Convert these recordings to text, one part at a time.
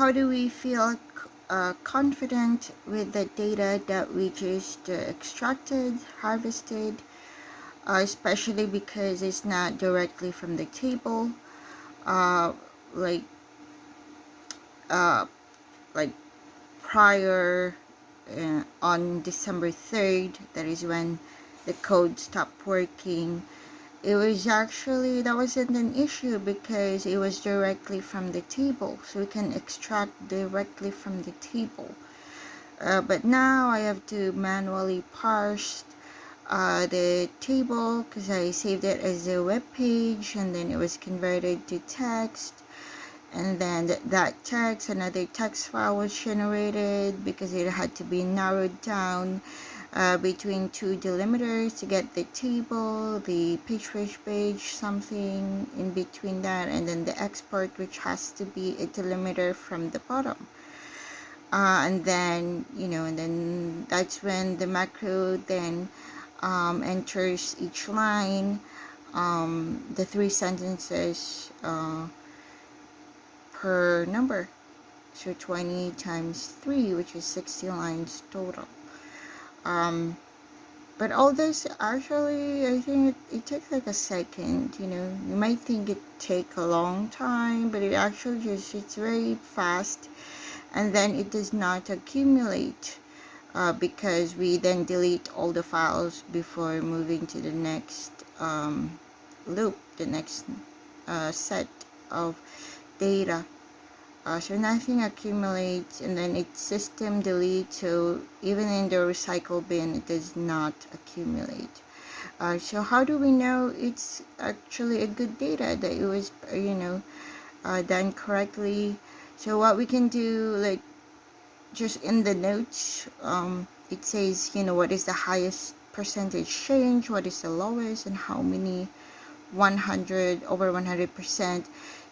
how do we feel confident with the data that we just extracted, harvested, especially because it's not directly from the table, uh, like uh, like prior on December 3rd, that is when the code stopped working. It was actually, that wasn't an issue because it was directly from the table, so we can extract directly from the table. But now I have to manually parse the table because I saved it as a web page, and then it was converted to text, and then that text, another text file was generated because it had to be narrowed down between two delimiters to get the table, the page for each page, something in between that, and then the export, which has to be a delimiter from the bottom. And then, and then that's when the macro then enters each line, the 3 sentences per number. So 20 times 3, which is 60 lines total. But all this actually, I think it takes like a second. You might think it take a long time, but it actually it's very fast, and then it does not accumulate because we then delete all the files before moving to the next loop, the next set of data. So nothing accumulates, and then it's system delete, so even in the recycle bin it does not accumulate. So how do we know it's actually a good data, that it was done correctly? So what we can do, like just in the notes, it says what is the highest percentage change, what is the lowest, and how many 100 over 100%.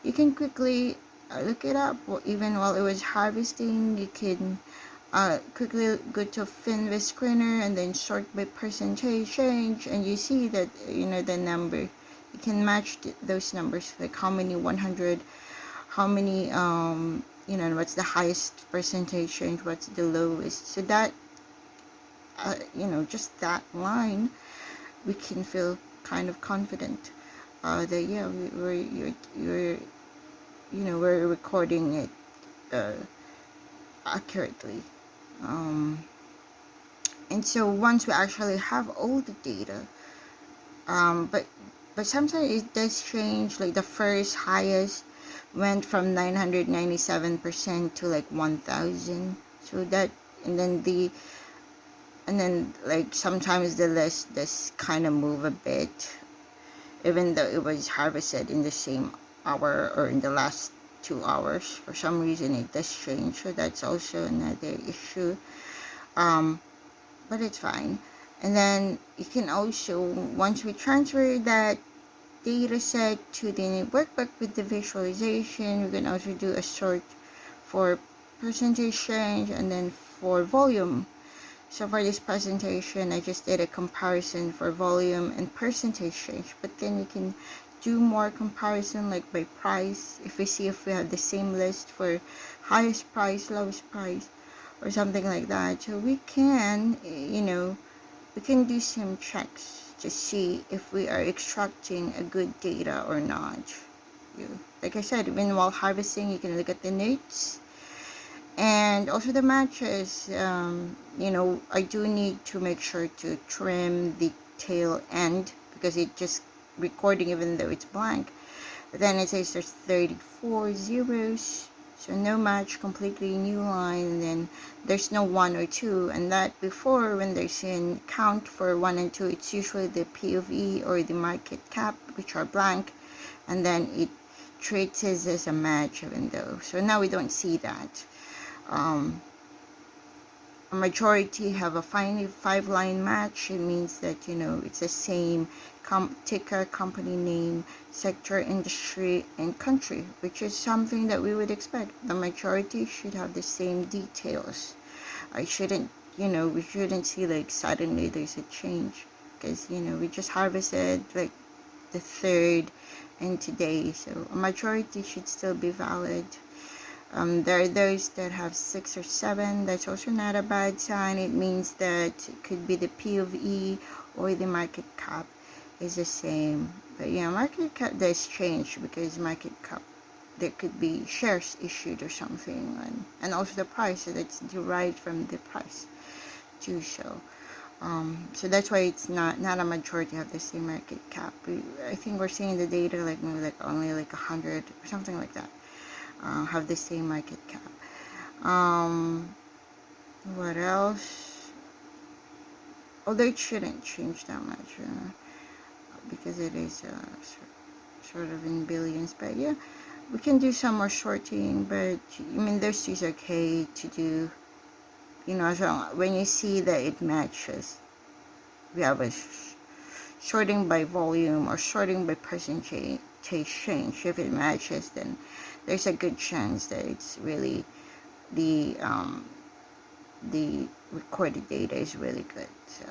You can quickly look it up, or even while it was harvesting, you can quickly go to Finviz screener and then sort by percentage change, and you see that the number. You can match those numbers, like how many 100, how many what's the highest percentage change, what's the lowest. So that just that line, we can feel kind of confident that yeah, we're recording it accurately. And so once we actually have all the data, but sometimes it does change. Like the first highest went from 997% to like 1000. So that, and then like sometimes the list does kind of move a bit, even though it was harvested in the same hour or in the last 2 hours. For some reason it does change, so that's also another issue, but it's fine. And then you can also, once we transfer that data set to the workbook with the visualization, we can also do a sort for percentage change and then for volume. So for this presentation, I just did a comparison for volume and percentage change, but then you can do more comparison, like by price. If we see if we have the same list for highest price, lowest price, or something like that. So we can, we can do some checks to see if we are extracting a good data or not. Like I said, even while harvesting, you can look at the notes. And also the matches, I do need to make sure to trim the tail end because it just recording even though it's blank. But then it says there's 34 zeros, so no match, completely new line, and then there's no 1 or 2. And that before, when there's in count for 1 and 2, it's usually the POV or the market cap, which are blank, and then it treats it as a match even though. So now we don't see that. A majority have a 5-line match. It means that it's the same ticker, company name, sector, industry, and country, which is something that we would expect. The majority should have the same details. We shouldn't see like suddenly there's a change, because we just harvested like the 3rd and today, so a majority should still be valid. There are those that have 6 or 7. That's also not a bad sign. It means that it could be the P of E or the market cap is the same. But yeah, market cap does change because market cap, there could be shares issued or something, and also the price, so that's derived from the price too. So that's why it's not a majority have the same market cap. I think we're seeing the data like maybe like only like 100 or something like that have the same market cap. What else? Although it shouldn't change that much because it is sort of in billions. But yeah, we can do some more shorting. But I mean, those two is okay to do. You know, so when you see that it matches, we have a shorting by volume or shorting by percentage change. If it matches, then there's a good chance that it's really the recorded data is really good. So